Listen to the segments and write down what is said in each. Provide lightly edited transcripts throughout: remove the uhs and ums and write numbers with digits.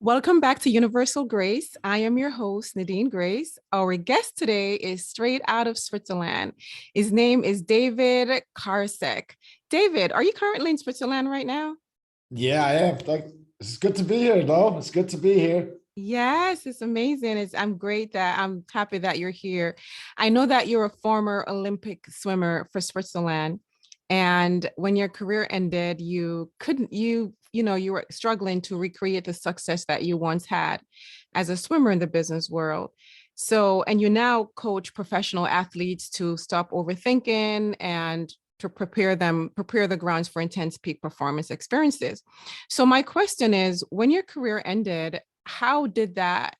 Welcome back to Universal Grace. I am your host, Nadine Grace. Our guest today is straight out of Switzerland. His name is David Karasek. David, are you currently in Switzerland right now? Yeah, I am. It's good to be here, though. It's good to be here. Yes, it's amazing. I'm happy that you're here. I know that you're a former Olympic swimmer for Switzerland. And when your career ended, you couldn't, you were struggling to recreate the success that you once had as a swimmer in the business world. So, and you now coach professional athletes to stop overthinking and to prepare the grounds for intense peak performance experiences. So my question is, when your career ended, how did that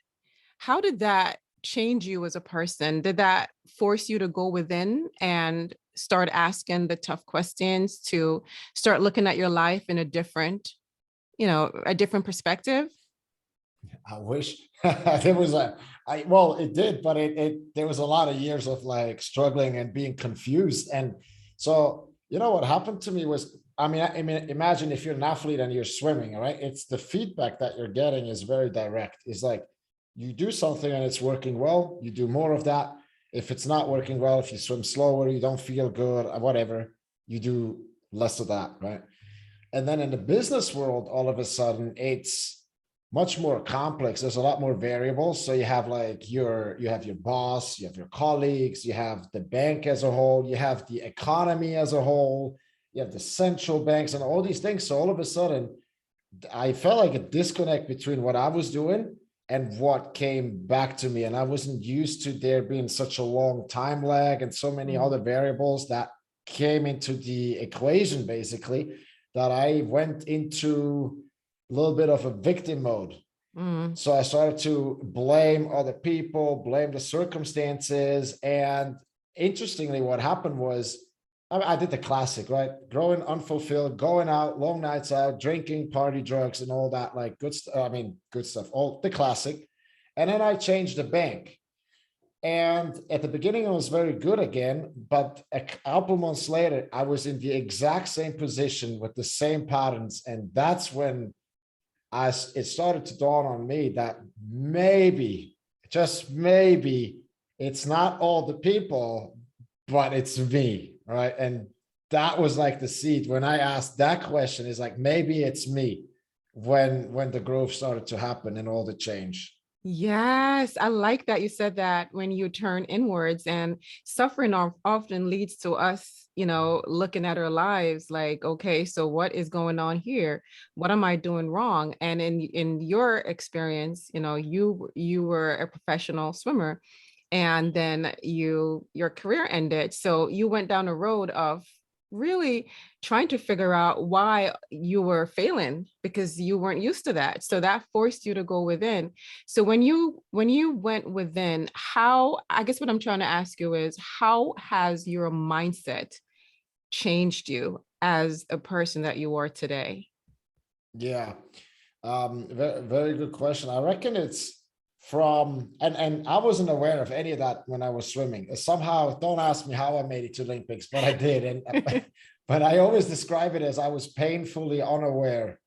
change you as a person? Did that force you to go within and start asking the tough questions, to start looking at your life in a different perspective? I wish there was well, it did, but there was a lot of years of like struggling and being confused. And so, what happened to me was, I mean, imagine if you're an athlete and you're swimming, right? It's the feedback that you're getting is very direct. It's like you do something and it's working well, you do more of that. If it's not working well, if you swim slower, you don't feel good, whatever, you do less of that, right? And then in the business world, all of a sudden, it's much more complex. There's a lot more variables. So you have your boss, you have your colleagues, you have the bank as a whole, you have the economy as a whole, you have the central banks and all these things. So all of a sudden, I felt like a disconnect between what I was doing and what came back to me. And I wasn't used to there being such a long time lag and so many Mm, other variables that came into the equation, basically, that I went into a little bit of a victim mode. mm, So I started to blame other people, blame the circumstances. And interestingly, what happened was I did the classic, right? Growing unfulfilled, going out, long nights out, drinking, party, drugs, and all that, like good stuff. I mean, good stuff, all the classic. And then I changed the bank. And at the beginning, I was very good again. But a couple months later, I was in the exact same position with the same patterns. And that's when it started to dawn on me that maybe, just maybe, it's not all the people, but it's me, right? And that was like the seed when I asked that question, is like maybe it's me, when the growth started to happen and all the change. yes, I like that you said that when you turn inwards, and suffering often leads to us, looking at our lives like, okay, so what is going on here? What am I doing wrong? And in your experience, you were a professional swimmer, and then your career ended. So you went down a road of really trying to figure out why you were failing, because you weren't used to that. So that forced you to go within. So when you went within, how, I guess what I'm trying to ask you is, how has your mindset changed you as a person that you are today? Yeah. Very, very good question. I reckon it's from, and I wasn't aware of any of that when I was swimming. Somehow, don't ask me how I made it to Olympics, but I did. And but I always describe it as I was painfully unaware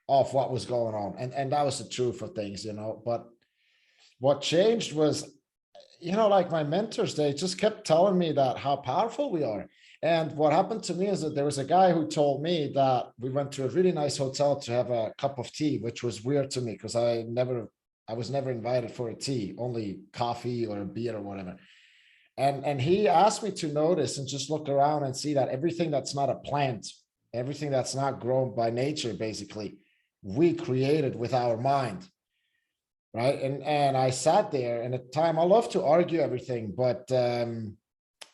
of what was going on. And that was the truth of things. But what changed was, like my mentors, they just kept telling me that how powerful we are. And what happened to me is that there was a guy who told me that we went to a really nice hotel to have a cup of tea, which was weird to me because I was never invited for a tea, only coffee or a beer or whatever. And he asked me to notice and just look around and see that everything that's not a plant, everything that's not grown by nature, basically, we created with our mind, right? And I sat there, and at the time I love to argue everything, but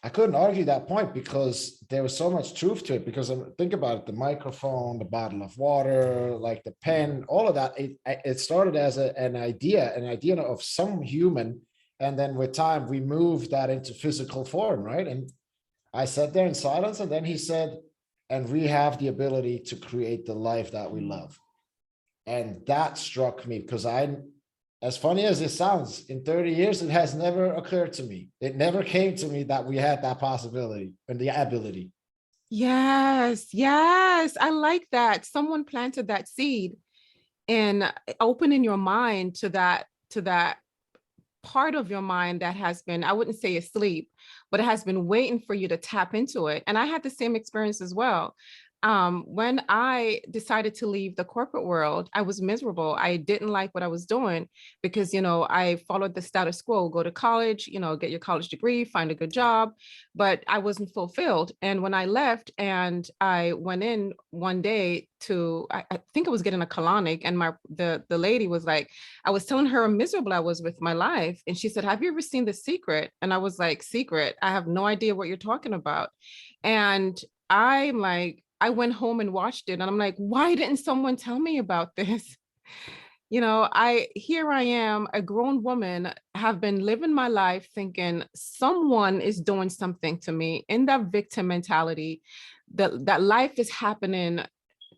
I couldn't argue that point because there was so much truth to it. Because think about it, the microphone, the bottle of water, like the pen, all of that, it started as an idea of some human, and then with time we moved that into physical form, right? And I sat there in silence, and then he said, and we have the ability to create the life that we love. And that struck me because as funny as it sounds, in 30 years, it has never occurred to me. It never came to me that we had that possibility and the ability. Yes, yes, I like that. Someone planted that seed. and opening your mind to that part of your mind that has been, I wouldn't say asleep, but it has been waiting for you to tap into it. And I had the same experience as well. When I decided to leave the corporate world, I was miserable. I didn't like what I was doing because, I followed the status quo, go to college, get your college degree, find a good job, but I wasn't fulfilled. And when I left and I went in one day to, I think I was getting a colonic, and the lady was like, I was telling her how miserable I was with my life. And she said, have you ever seen The Secret? And I was like, Secret? I have no idea what you're talking about. And I'm like, I went home and watched it, and I'm like, why didn't someone tell me about this? Here I am, a grown woman, have been living my life thinking someone is doing something to me, in that victim mentality, that life is happening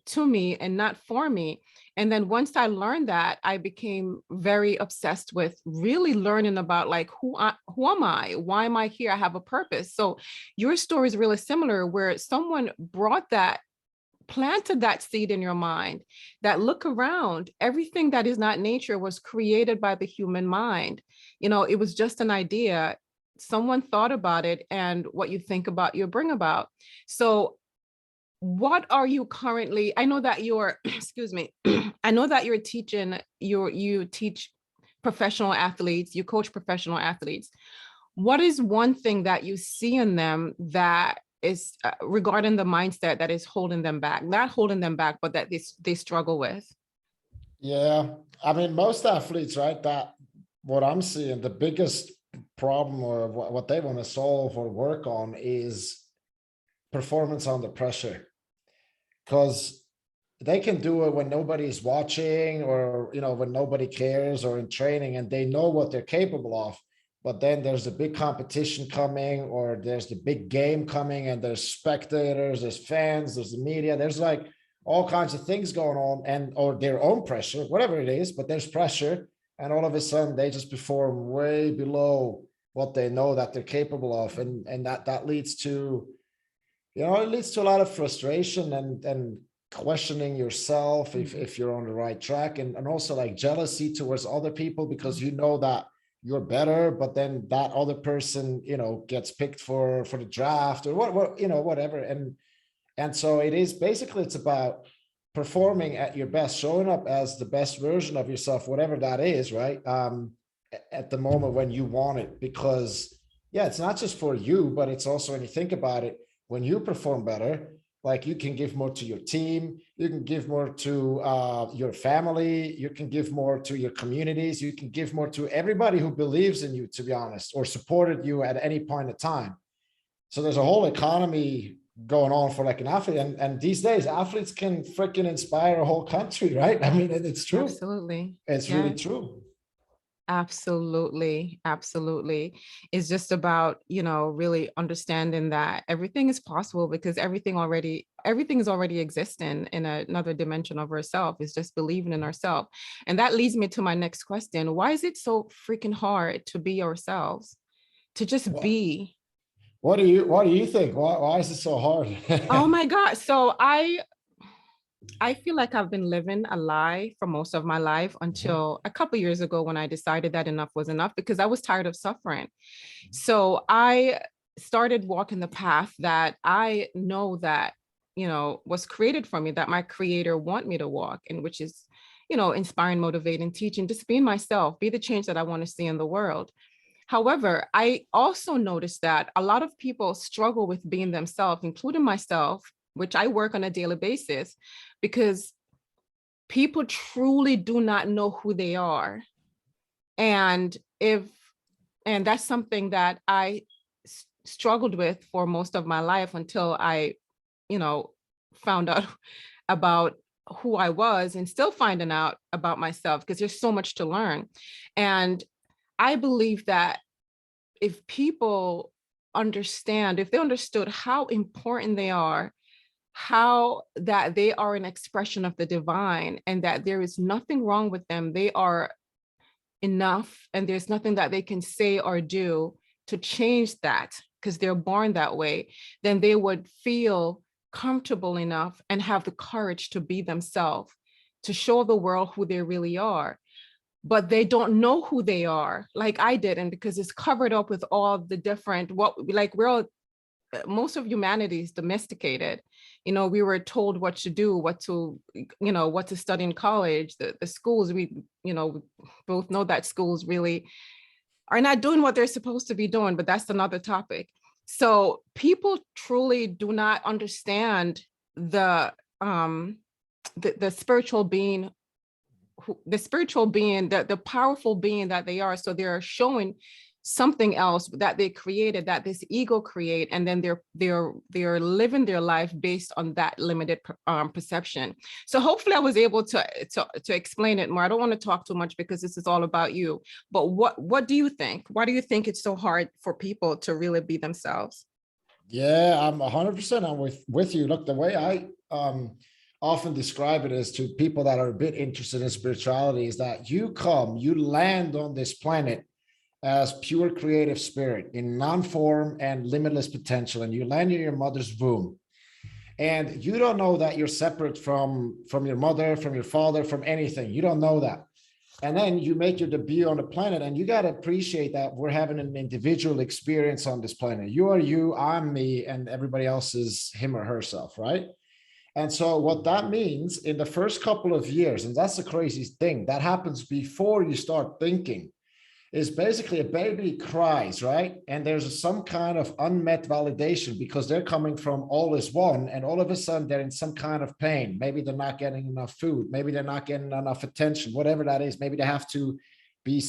to me and not for me. And then once I learned that, I became very obsessed with really learning about, like, who am I? Why am I here? I have a purpose. So your story is really similar, where someone planted that seed in your mind, that look around, everything that is not nature was created by the human mind. It was just an idea. Someone thought about it, and what you think about, you bring about. So what are you currently, I know that you're excuse me, I know that you're teaching, you teach professional athletes, you coach professional athletes. What is one thing that you see in them that is regarding the mindset that is holding them back, not holding them back, but that they struggle with? Yeah, I mean, most athletes, right? That what I'm seeing, the biggest problem or what they want to solve or work on is performance under pressure, because they can do it when nobody's watching, or when nobody cares, or in training, and they know what they're capable of. But then there's a big competition coming, or there's the big game coming, and there's spectators, there's fans, there's the media, there's like all kinds of things going on, and or their own pressure, whatever it is, but there's pressure, and all of a sudden they just perform way below what they know that they're capable of, and that leads to, it leads to a lot of frustration, and questioning yourself if you're on the right track, and also like jealousy towards other people, because you know that you're better, but then that other person, gets picked for the draft, or whatever. And so it is basically, it's about performing at your best, showing up as the best version of yourself, whatever that is, right? At the moment when you want it, because yeah, it's not just for you, but it's also, when you think about it, when you perform better, like, you can give more to your team, you can give more to your family, you can give more to your communities, you can give more to everybody who believes in you, to be honest, or supported you at any point in time. So there's a whole economy going on for like an athlete, and these days athletes can freaking inspire a whole country, right? I mean, it's true. Absolutely. It's really Yes. true. Absolutely. Absolutely. It's just about, really understanding that everything is possible, because everything is already existing in another dimension of ourselves. It's just believing in ourselves. And that leads me to my next question. Why is it so freaking hard to be ourselves? To just What, be? what do you think? Why is it so hard? Oh my God. So I feel like I've been living a lie for most of my life, until a couple of years ago, when I decided that enough was enough, because I was tired of suffering. So I started walking the path that I know that, was created for me, that my creator want me to walk, and which is, inspiring, motivating, teaching, just being myself, be the change that I want to see in the world. However, I also noticed that a lot of people struggle with being themselves, including myself, which I work on a daily basis, because people truly do not know who they are. And and that's something that I struggled with for most of my life, until I, you know, found out about who I was, and still finding out about myself, because there's so much to learn. And I believe that if people if they understood how important they are, how that they are an expression of the divine, and that there is nothing wrong with them, they are enough, and there's nothing that they can say or do to change that, because they're born that way, then they would feel comfortable enough and have the courage to be themselves, to show the world who they really are, but they don't know who they are, like I didn't, because it's covered up with all the different, what, like, we're all, most of humanity is domesticated. You know, we were told what to do, what to, you know, what to study in college, the schools, we, you know, both know that schools really are not doing what they're supposed to be doing, but that's another topic. So people truly do not understand the the spiritual being, the spiritual being, the powerful being that they are. So they're showing something else that they created, that this ego create, and then they're living their life based on that limited perception. So hopefully I was able to explain it more. I don't want to talk too much because this is all about you, but what do you think? Why do you think it's so hard for people to really be themselves? Yeah, I'm 100% I'm with you. Look, the way I often describe it is to people that are a bit interested in spirituality is that you land on this planet as pure creative spirit in non-form and limitless potential, and you land in your mother's womb, and you don't know that you're separate from your mother, from your father, from anything. You don't know that. And then you make your debut on the planet, and you got to appreciate that we're having an individual experience on this planet. You are you, I'm me, and everybody else is him or herself, right? And so what that means in the first couple of years, and that's the craziest thing, that happens before you start thinking, is basically a baby cries, right? And there's some kind of unmet validation because they're coming from all is one, and all of a sudden they're in some kind of pain. Maybe they're not getting enough food. Maybe they're not getting enough attention, whatever that is. Maybe they have to be,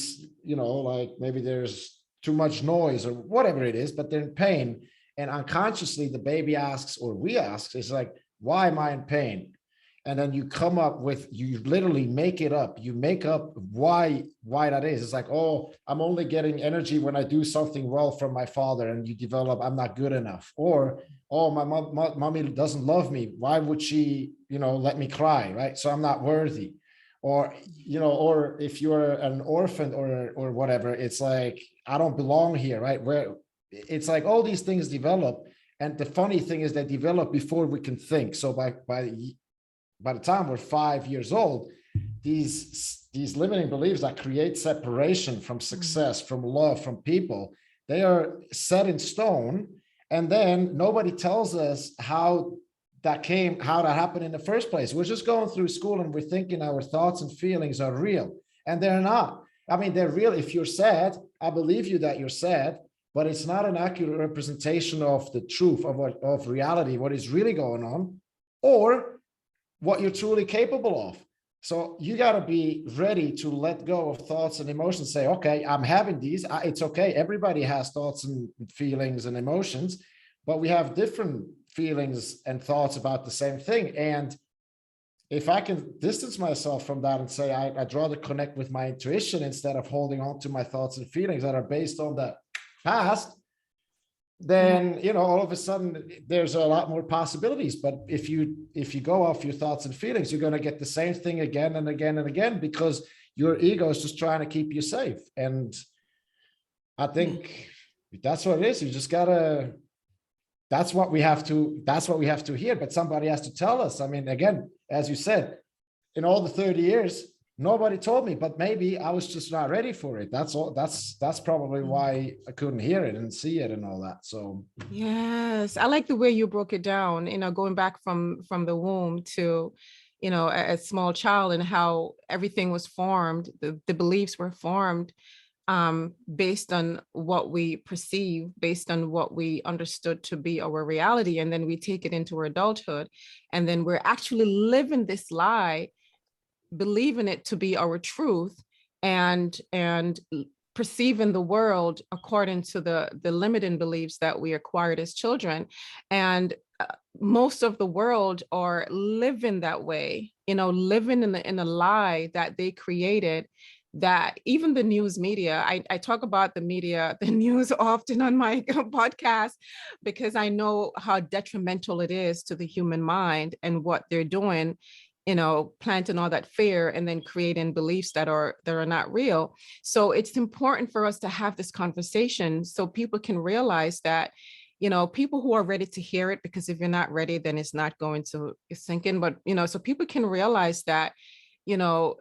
you know, like maybe there's too much noise or whatever it is, but they're in pain. And unconsciously, the baby asks, or we ask, is like, why am I in pain? And then you come up with, you literally make it up. You make up why that is. It's like, oh, I'm only getting energy when I do something well from my father, and you develop, I'm not good enough. Or, oh, my mommy doesn't love me. Why would she, you know, let me cry, right? So I'm not worthy. Or, you know, or if you're an orphan or whatever, it's like, I don't belong here, right? Where it's like all these things develop. And the funny thing is they develop before we can think. So by the time we're 5 years old, these limiting beliefs that create separation from success, from love, from people, they are set in stone. And then nobody tells us how that happened in the first place. We're just going through school and we're thinking our thoughts and feelings are real, and they're not. I mean, they're real. If you're sad, I believe you that you're sad, but it's not an accurate representation of the truth of reality, what is really going on, or what you're truly capable of. So you got to be ready to let go of thoughts and emotions. Say, okay, I'm having these. It's okay. Everybody has thoughts and feelings and emotions, but we have different feelings and thoughts about the same thing. And if I can distance myself from that and say, I'd rather connect with my intuition instead of holding on to my thoughts and feelings that are based on the past, then, you know, all of a sudden there's a lot more possibilities. But if you go off your thoughts and feelings, you're going to get the same thing again and again and again, because your ego is just trying to keep you safe. And I think that's what it is. You just gotta, that's what we have to hear, but somebody has to tell us. I mean, again, as you said, in all the 30 years, nobody told me, but maybe I was just not ready for it. That's all. That's probably why I couldn't hear it and see it and all that. So Yes, I like the way you broke it down, you know, going back from the womb to, you know, a small child, and how everything was formed, the beliefs were formed based on what we perceive, based on what we understood to be our reality. And then we take it into our adulthood, and then we're actually living this lie, believing it to be our truth, and perceiving the world according to the limiting beliefs that we acquired as children. And most of the world are living that way, you know, living in a lie that they created, that even the news media, I talk about the media, the news often on my podcast, because I know how detrimental it is to the human mind and what they're doing, you know, planting all that fear and then creating beliefs that are not real. So it's important for us to have this conversation so people can realize that, you know, people who are ready to hear it, because if you're not ready, then it's not going to sink in. But, you know, so people can realize that, you know,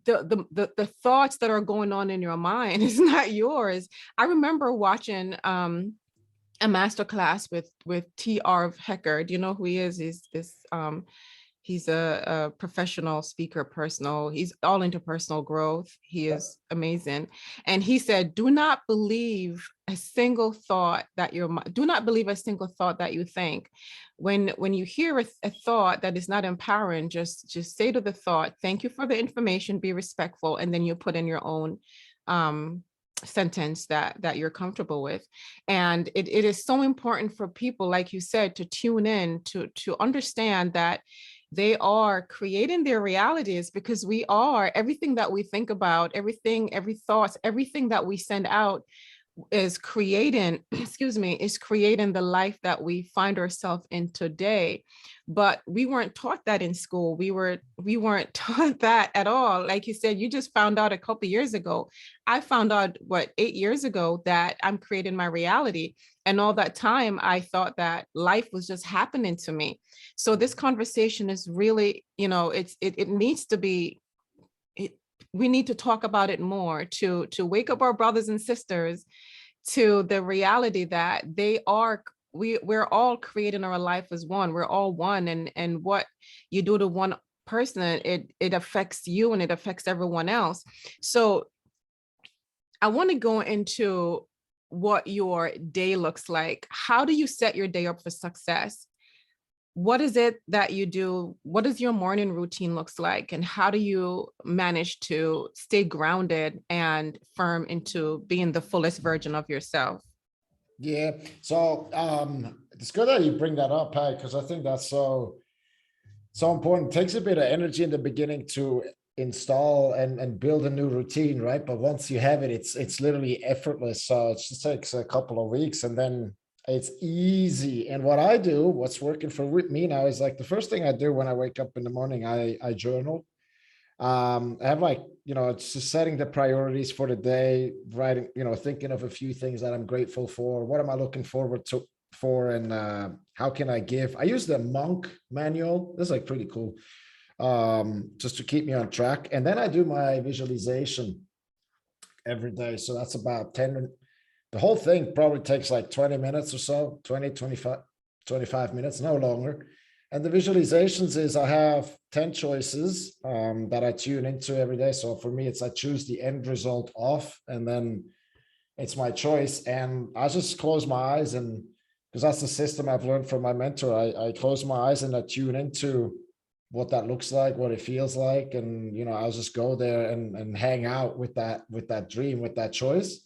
the thoughts that are going on in your mind is not yours. I remember watching a master class with T.R. Hecker. Do you know who he is? He's a professional speaker, he's all into personal growth. He is amazing. And he said, do not believe a single thought that do not believe a single thought that you think. When you hear a thought that is not empowering, just say to the thought, thank you for the information, be respectful, and then you put in your own sentence that you're comfortable with. And it is so important for people, like you said, to tune in, to understand that they are creating their realities, because we are, everything that we think about, every thoughts, everything that we send out is creating, excuse me, is creating the life that we find ourselves in today. But we weren't taught that in school. We weren't taught that at all. Like you said, you just found out a couple years ago. I found out 8 years ago that I'm creating my reality. And all that time I thought that life was just happening to me. So this conversation is really, it needs to be, we need to talk about it more, to wake up our brothers and sisters to the reality that we're all creating our life as one. We're all one, and what you do to one person, it affects you and it affects everyone else. So I want to go into what your day looks like. How do you set your day up for success? What is it that you do? What does your morning routine looks like? And how do you manage to stay grounded and firm into being the fullest version of yourself? Yeah. So it's good that you bring that up, Pat, because I think that's so important. It takes a bit of energy in the beginning to install and build a new routine, right? But once you have it, it's literally effortless. So it just takes a couple of weeks and then it's easy. And what I do, what's working for me now, is like the first thing I do when I wake up in the morning, I journal. I have it's just setting the priorities for the day, writing, thinking of a few things that I'm grateful for. What am I looking forward to for, and how can I give? I use the Monk manual. This is like pretty cool, just to keep me on track. And then I do my visualization every day. So that's about 10. The whole thing probably takes like 20 minutes or so, 25 minutes, no longer. And the visualizations is I have 10 choices that I tune into every day. So for me, it's I choose the end result off, and then it's my choice. And I just close my eyes, and because that's the system I've learned from my mentor, I close my eyes and I tune into what that looks like, what it feels like. And, I'll just go there and hang out with that dream, with that choice.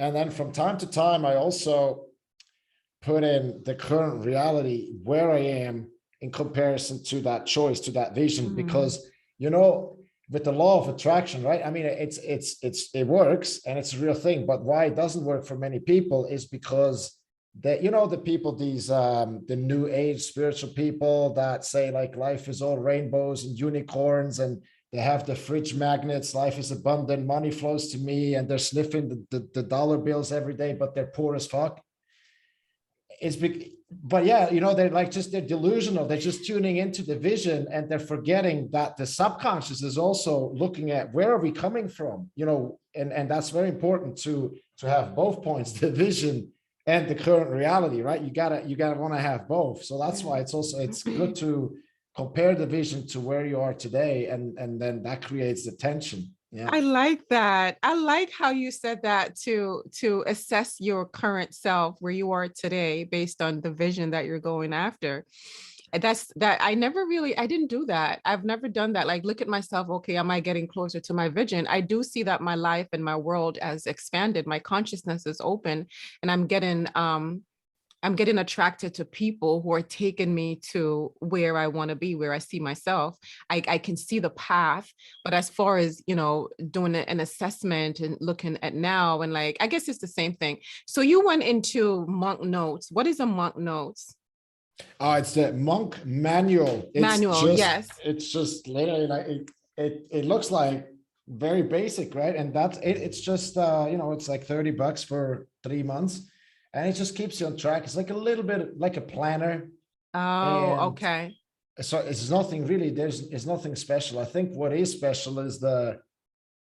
And then from time to time, I also put in the current reality, where I am in comparison to that choice, to that vision, because, with the law of attraction, right? I mean, it works and it's a real thing, but why it doesn't work for many people is because that, the people, these, the new age spiritual people that say like life is all rainbows and unicorns, and they have the fridge magnets, life is abundant, money flows to me, and they're sniffing the dollar bills every day, but they're poor as fuck. It's big, but yeah, they're like they're delusional. They're just tuning into the vision, and they're forgetting that the subconscious is also looking at where are we coming from, and that's very important to have both points, the vision and the current reality, right? You gotta want to have both. So that's why it's good to compare the vision to where you are today, and then that creates the tension. Yeah. I like that. I like how you said that, to assess your current self, where you are today, based on the vision that you're going after. I didn't do that. I've never done that. Like, look at myself. Okay, am I getting closer to my vision? I do see that my life and my world has expanded. My consciousness is open, and I'm getting attracted to people who are taking me to where I want to be, where I see myself. I can see the path, but as far as, doing an assessment and looking at now, and like, I guess it's the same thing. So you went into Monk Notes. What is a Monk Notes? It's the Monk manual. Manual, yes. It's just literally like it looks like very basic, right? And that's it. It's just it's like $30 for 3 months, and it just keeps you on track. It's like a little bit like a planner. Oh, And okay. so it's nothing really, it's nothing special. I think what is special is the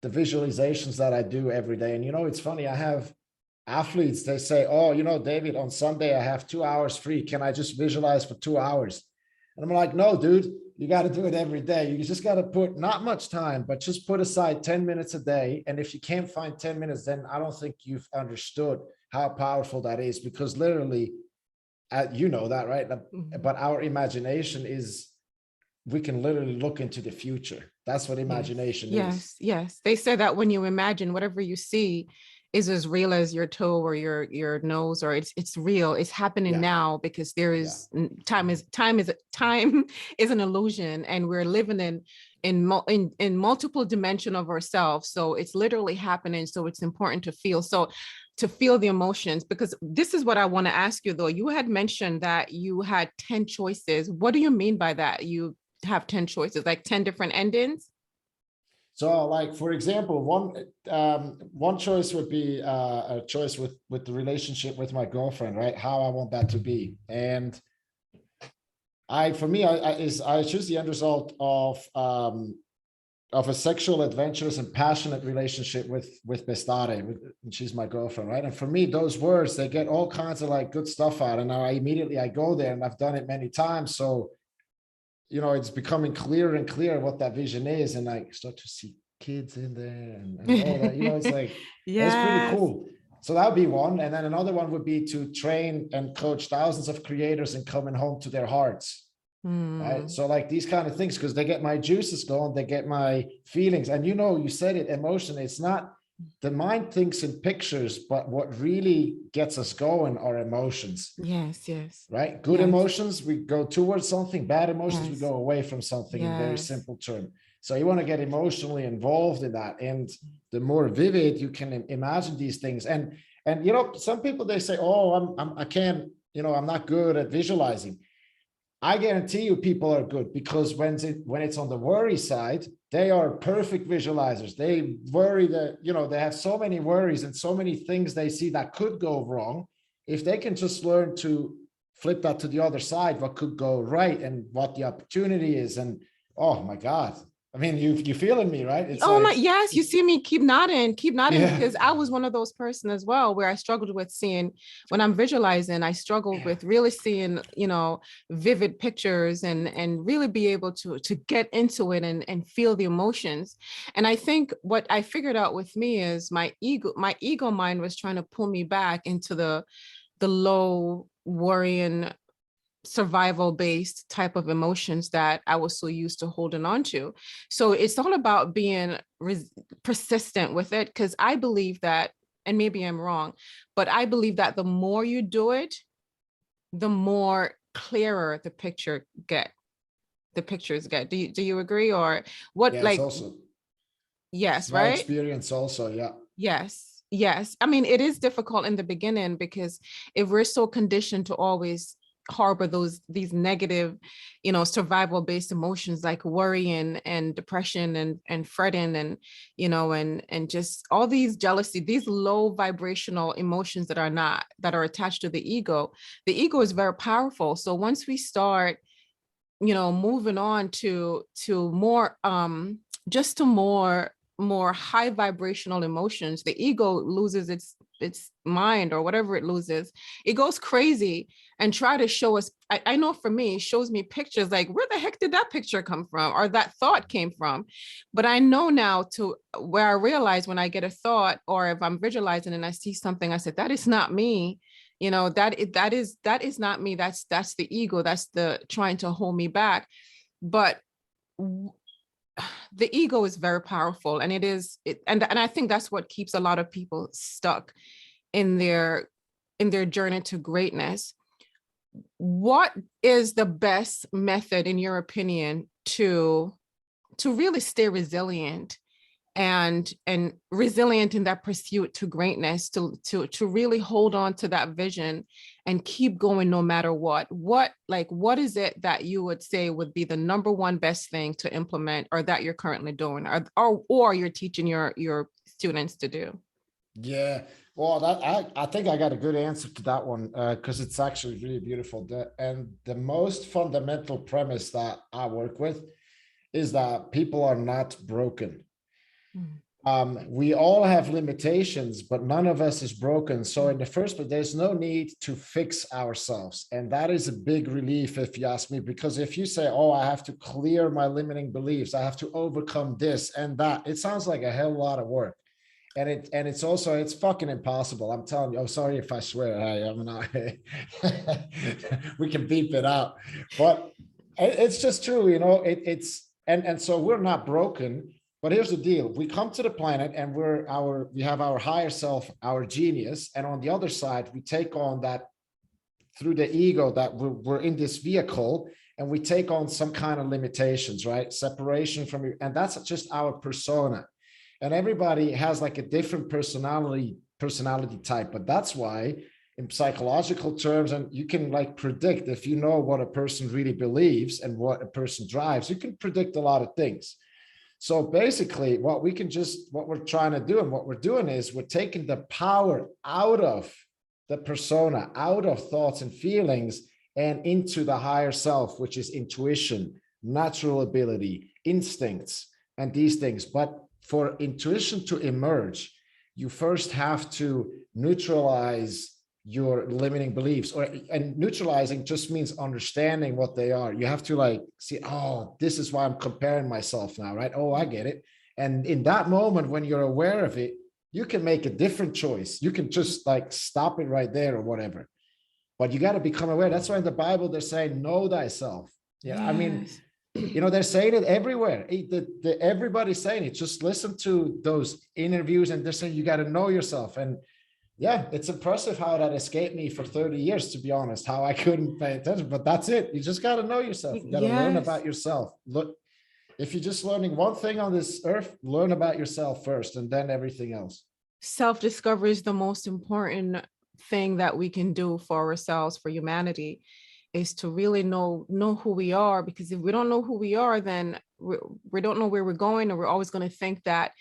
visualizations that I do every day. And it's funny, I have athletes, they say, oh, David, on Sunday I have 2 hours free. Can I just visualize for 2 hours? And I'm like, no, dude, you got to do it every day. You just got to put not much time, but just put aside 10 minutes a day. And if you can't find 10 minutes, then I don't think you've understood how powerful that is, because literally, you know that, right? Mhm. But our imagination is, we can literally look into the future. That's what Yes, imagination is. yes, yes. They say that when you imagine, whatever you see is as real as your toe or your nose, or it's real. It's happening Yeah, now, because there yeah. is time is an illusion, and we're living in multiple dimension of ourselves. So it's literally happening. So it's important to feel. So to feel the emotions, because this is what I want to ask you though. You had mentioned that you had 10 choices. What do you mean by that? You have 10 choices, like 10 different endings? So, like for example, one choice would be a choice with the relationship with my girlfriend, right? How I want that to be, and for me, I choose the end result of a sexual, adventurous, and passionate relationship with Bestare, and she's my girlfriend, right? And for me, those words, they get all kinds of like good stuff out, and now I go there, and I've done it many times, so it's becoming clearer and clearer what that vision is, and I start to see kids in there and all that. It's like, it's pretty Yes. cool. So that would be one, and then another one would be to train and coach thousands of creators and coming home to their hearts. Right. Hmm. So like these kind of things, because they get my juices going, they get my feelings. And you said it, emotion. It's not, the mind thinks in pictures, but what really gets us going are emotions. Yes, yes, Right? Good yes, emotions, we go towards something. Bad emotions, we yes, go away from something, in very yes. simple term. So you want to get emotionally involved in that. And the more vivid you can imagine these things. And some people, they say, oh, I can't, I'm not good at visualizing. I guarantee you people are good, because when it's on the worry side, they are perfect visualizers. They worry that, they have so many worries and so many things they see that could go wrong. If they can just learn to flip that to the other side, what could go right and what the opportunity is. And oh my God, I mean, you feeling me, right? It's Oh my, like, yes, you see me keep nodding, yeah, because I was one of those person as well, where I struggled with seeing, when I'm visualizing, I struggled yeah. with really seeing, vivid pictures, and really be able to get into it, and feel the emotions. And I think what I figured out with me is my ego mind was trying to pull me back into the low worrying survival based type of emotions that I was so used to holding on to. So it's all about being persistent with it, because I believe that, and maybe I'm wrong, but I believe that the more you do it, the more clearer the pictures get. Do you agree? Or what, Yeah, it's like, also, it's yes, my right? experience also. Yeah. Yes, yes. I mean, it is difficult in the beginning, because if we're so conditioned to always harbor these negative, survival-based emotions like worry and depression and fretting, and just all these jealousy, these low vibrational emotions that are attached to the ego is very powerful. So once we start, moving on to more just to more high vibrational emotions, the ego loses its mind, or whatever it loses. It goes crazy and try to show us. I know for me, it shows me pictures like, where the heck did that picture come from, or that thought came from? But I know now, to where I realize, when I get a thought, or if I'm visualizing and I see something, I said, that is not me. That is not me. That's the ego. That's the trying to hold me back. But the ego is very powerful, and and I think that's what keeps a lot of people stuck in their journey to greatness. What is the best method, in your opinion, to really stay resilient, and resilient in that pursuit to greatness, to really hold on to that vision and keep going no matter what is it that you would say would be the number one best thing to implement, or that you're currently doing, or you're teaching your students to do? Yeah. Well, I think I got a good answer to that one, because it's actually really beautiful. And the most fundamental premise that I work with is that people are not broken. Mm. We all have limitations, but none of us is broken. So in the first place, there's no need to fix ourselves. And that is a big relief, if you ask me, because if you say, oh, I have to clear my limiting beliefs, I have to overcome this and that, it sounds like a hell lot of work. And it's also, it's fucking impossible. I'm telling you. Oh, sorry if I swear. I'm not. We can beep it out, but it's just true. It's and so we're not broken. But here's the deal: we come to the planet, and we have our higher self, our genius, and on the other side, we take on that through the ego that we're in this vehicle, and we take on some kind of limitations, right? Separation from you, and that's just our persona. And everybody has like a different personality type, but that's why in psychological terms, and you can like predict, if you know what a person really believes and what a person drives, you can predict a lot of things. So basically what we're trying to do and what we're doing is we're taking the power out of the persona, out of thoughts and feelings, and into the higher self, which is intuition, natural ability, instincts, and these things. But for intuition to emerge, you first have to neutralize your limiting beliefs, and neutralizing just means understanding what they are. You have to like see, oh, this is why I'm comparing myself now, right? Oh, I get it. And in that moment, when you're aware of it, you can make a different choice. You can just like stop it right there or whatever. But you got to become aware. That's why in the Bible they're saying, know thyself. Yeah, I mean, Yes. they're saying it everywhere. Everybody's saying it. Just listen to those interviews, and they're saying you got to know yourself. And yeah, it's impressive how that escaped me for 30 years, to be honest, how I couldn't pay attention. But that's it. You just got to know yourself. You got to learn Yes. about yourself. Look, if you're just learning one thing on this earth, learn about yourself first and then everything else. Self-discovery is the most important thing that we can do for ourselves, for humanity, is to really know who we are. Because if we don't know who we are, then we don't know where we're going, and we're always going to think that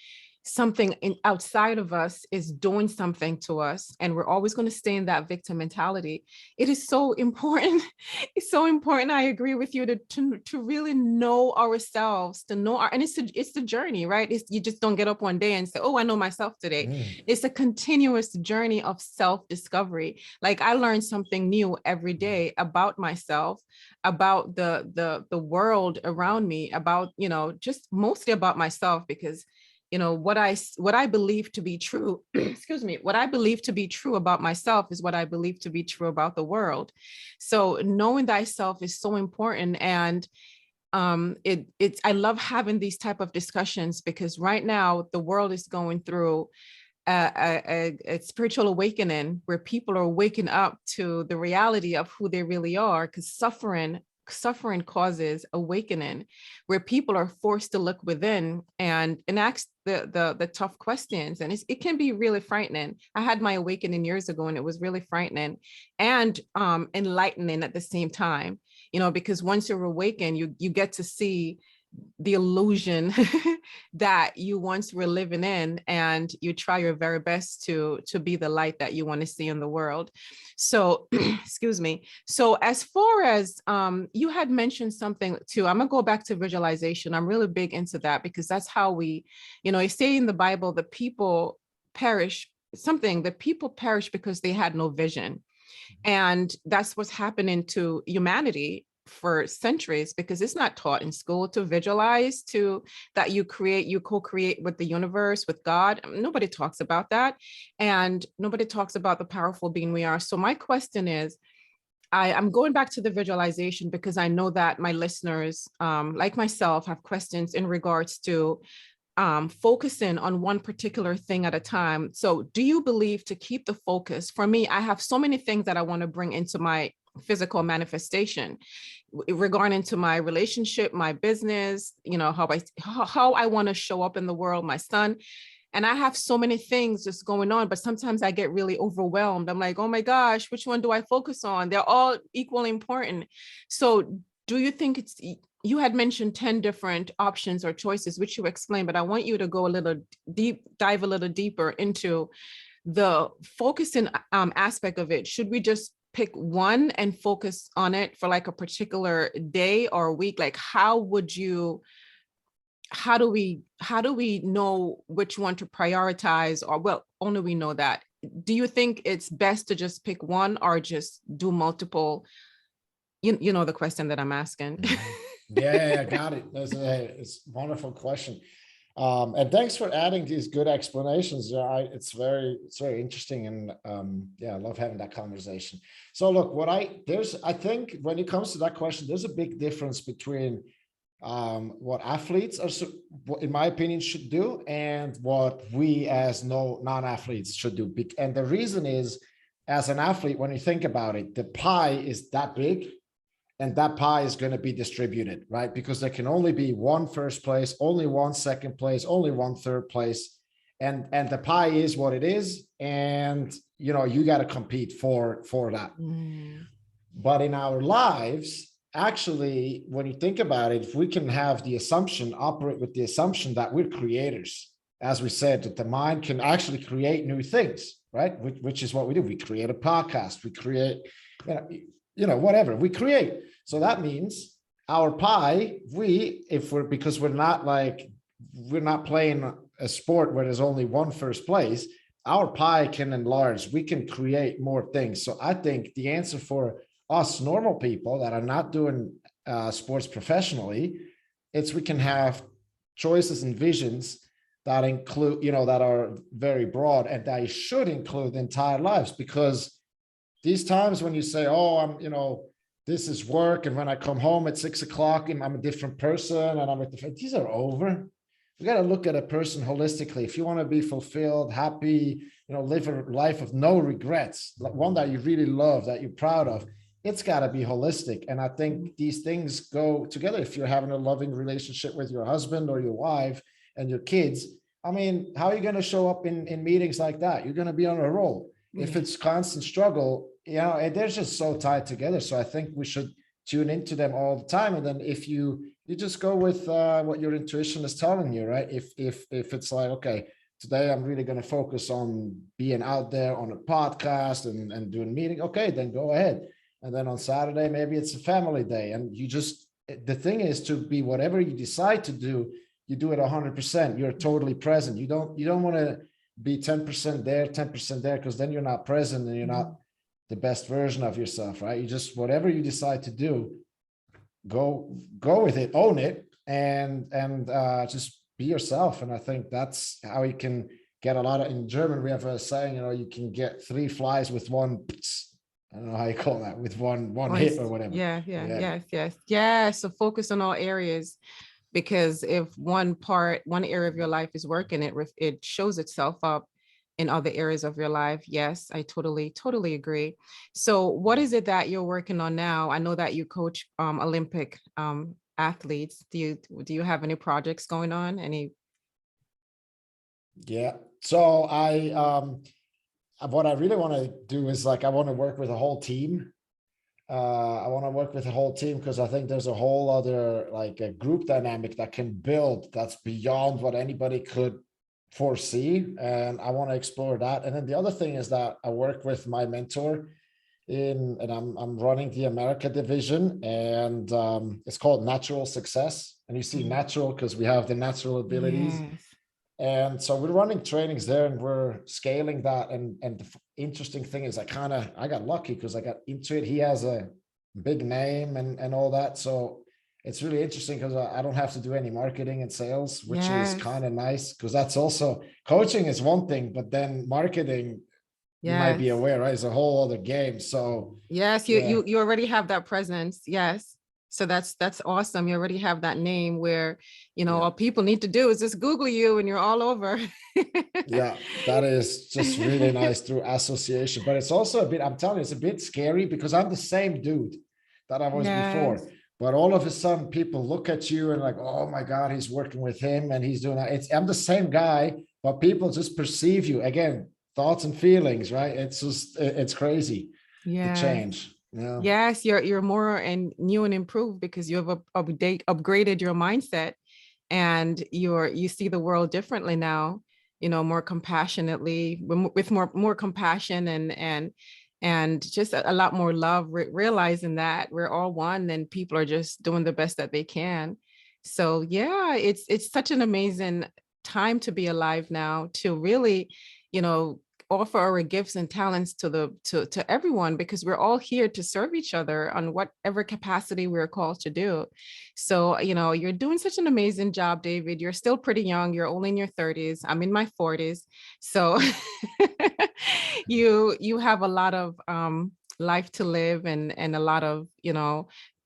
something outside of us is doing something to us, and we're always going to stay in that victim mentality. It is so important. It's so important. I agree with you to really know ourselves, to know and it's the journey, right? You just don't get up one day and say, oh, I know myself today. Mm. It's a continuous journey of self-discovery. Like, I learn something new every day about myself, about the world around me, about, just mostly about myself, because what I believe to be true, excuse me, what I believe to be true about myself is what I believe to be true about the world. So knowing thyself is so important. And it's I love having these type of discussions, because right now the world is going through a spiritual awakening, where people are waking up to the reality of who they really are, because suffering causes awakening, where people are forced to look within and ask the tough questions. And it can be really frightening. I had my awakening years ago, and it was really frightening and enlightening at the same time, because once you're awakened, you get to see the illusion that you once were living in, and you try your very best to be the light that you want to see in the world. So excuse me. So as far as you had mentioned something too, I'm gonna go back to visualization. I'm really big into that, because that's how we, you say in the Bible, the people perish because they had no vision. And that's what's happening to humanity for centuries, because it's not taught in school to visualize, to that you co-create with the universe, with God. Nobody talks about that. And nobody talks about the powerful being we are. So my question is, I'm going back to the visualization, because I know that my listeners, like myself, have questions in regards to focusing on one particular thing at a time. So do you believe, to keep the focus? For me, I have so many things that I want to bring into my physical manifestation, regarding to my relationship, my business, how I want to show up in the world, my son. And I have so many things just going on, but sometimes I get really overwhelmed. I'm like, oh my gosh, which one do I focus on? They're all equally important. So do you think you had mentioned 10 different options or choices, which you explained, but I want you to go a little dive a little deeper into the focusing aspect of it. Should we just pick one and focus on it for like a particular day or week? Like, how do we know which one to prioritize? Or, well, only we know that. Do you think it's best to just pick one or just do multiple? You know the question that I'm asking. Mhm. Yeah, got it. It's a wonderful question. And thanks for adding these good explanations. Yeah, it's very interesting, and yeah, I love having that conversation. So look, I think when it comes to that question, there's a big difference between what athletes in my opinion, should do, and what we as non-athletes should do. And the reason is, as an athlete, when you think about it, the pie is that big, and that pie is going to be distributed, right? Because there can only be one first place, only one second place, only one third place. And the pie is what it is. And, you got to compete for that. Mm. But in our lives, actually, when you think about it, if we can operate with the assumption that we're creators, as we said, that the mind can actually create new things, right? Which is what we do. We create a podcast, we create, whatever we create. So that means our pie, because we're not playing a sport where there's only one first place, our pie can enlarge. We can create more things. So I think the answer for us normal people that are not doing sports professionally, we can have choices and visions that include, that are very broad, and that should include entire lives. Because these times when you say, oh, this is work, and when I come home at 6 o'clock, I'm a different person, and these are over. We got to look at a person holistically. If you want to be fulfilled, happy, live a life of no regrets, one that you really love, that you're proud of, it's got to be holistic. And I think these things go together. If you're having a loving relationship with your husband or your wife and your kids, how are you going to show up in meetings like that? You're going to be on a roll. If it's constant struggle, they're just so tied together. So I think we should tune into them all the time. And then if you just go with what your intuition is telling you, right? If it's like, okay, today I'm really going to focus on being out there on a podcast and doing meeting. Okay, then go ahead. And then on Saturday, maybe it's a family day. And the thing is to be whatever you decide to do, you do it 100%. You're totally present. You don't want to be 10% there, 10% there, because then you're not present and you're not the best version of yourself, right? You just, whatever you decide to do, go with it, own it, and just be yourself. And I think that's how you can get a lot of, in German, we have a saying, you can get 3 flies with one, I don't know how you call that, with one hit or whatever. Yeah. So focus on all areas, because if one area of your life is working, it shows itself up in other areas of your life. Yes, I totally agree. So what is it that you're working on now? I know that you coach Olympic athletes. Do you have any projects going on? Yeah. So what I really want to do is I want to work with a whole team. I want to work with a whole team because I think there's a whole other a group dynamic that can build that's beyond what anybody could foresee. And I want to explore that. And then the other thing is that I work with my mentor and I'm running the America division, and it's called Natural Success. And you see natural because we have the natural abilities. Yes. And so we're running trainings there and we're scaling that. And the interesting thing is I got lucky because I got into it. He has a big name and all that. So it's really interesting because I don't have to do any marketing and sales, which is kind of nice, because that's also, coaching is one thing, but then marketing, you might be aware, right? It's a whole other game. So yes, you already have that presence. Yes. So that's awesome. You already have that name where, all people need to do is just Google you and you're all over. Yeah, that is just really nice through association. But it's also I'm telling you, it's a bit scary because I'm the same dude that I was before. But all of a sudden people look at you and oh my God, he's working with him and he's doing that. I'm the same guy, but people just perceive you. Again, thoughts and feelings, right? It's crazy. The change. Yeah. Yes, you're more and new and improved because you have upgraded your mindset, and you see the world differently now, more compassionately, with more compassion, and just a lot more love, realizing that we're all one and people are just doing the best that they can. So yeah, it's such an amazing time to be alive now, to really, you know offer our gifts and talents to everyone, because we're all here to serve each other on whatever capacity we're called to do. So, you're doing such an amazing job, David. You're still pretty young. You're only in your 30s. I'm in my 40s. So you have a lot of life to live, and a lot of,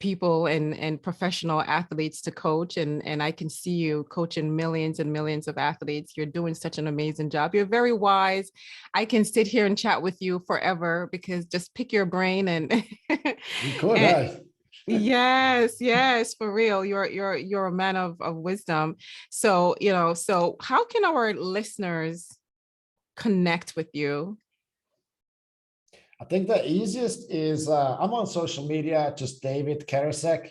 people and professional athletes to coach, and I can see you coaching millions and millions of athletes. You're doing such an amazing job. You're very wise. I can sit here and chat with you forever, because just pick your brain and We could, and hey. yes, yes, for real. You're a man of wisdom. So, so how can our listeners connect with you? I think the easiest is I'm on social media, just David Karasek,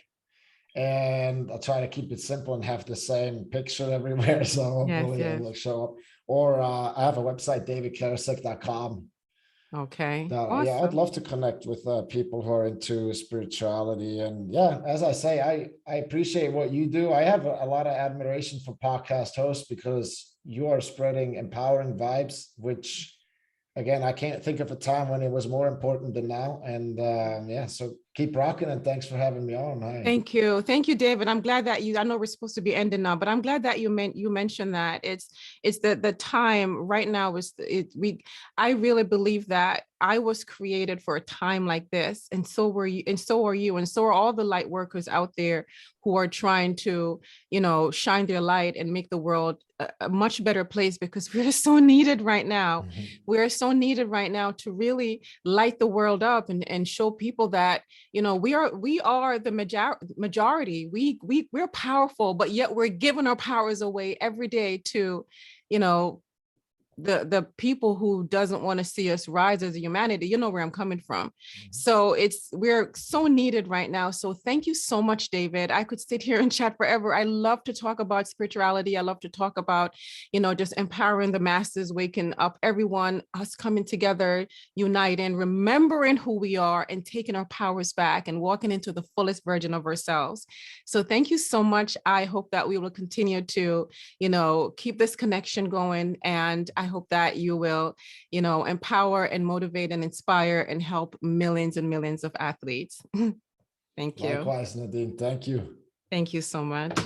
and I try to keep it simple and have the same picture everywhere, so Yes, hopefully it yes. will show up. Or I have a website, davidkarasek.com. Okay. Yeah, I'd Awesome. love to connect with people who are into spirituality. And yeah, as I say, I appreciate what you do. I have a lot of admiration for podcast hosts because you are spreading empowering vibes, which again, I can't think of a time when it was more important than now. And yeah, so keep rocking, and thanks for having me on. Hi. Thank you. Thank you, David. I'm glad that I know we're supposed to be ending now, but I'm glad that you mentioned that it's the time right now is I really believe that I was created for a time like this, and so were you, and so are you, and so are all the light workers out there who are trying to, shine their light and make the world a much better place, because we're so needed right now. Mhm. We're so needed right now to really light the world up, and show people that, we are the majority. We're powerful, but yet we're giving our powers away every day to, you know the people who doesn't want to see us rise as a humanity. You know where I'm coming from. So we're so needed right now. So thank you so much, David. I could sit here and chat forever. I love to talk about spirituality. I love to talk about, just empowering the masses, waking up everyone, us coming together, uniting, remembering who we are, and taking our powers back and walking into the fullest version of ourselves. So thank you so much. I hope that we will continue to, keep this connection going. And I hope that you will, empower and motivate and inspire and help millions and millions of athletes. Thank you. Likewise, Nadine. Thank you. Thank you so much.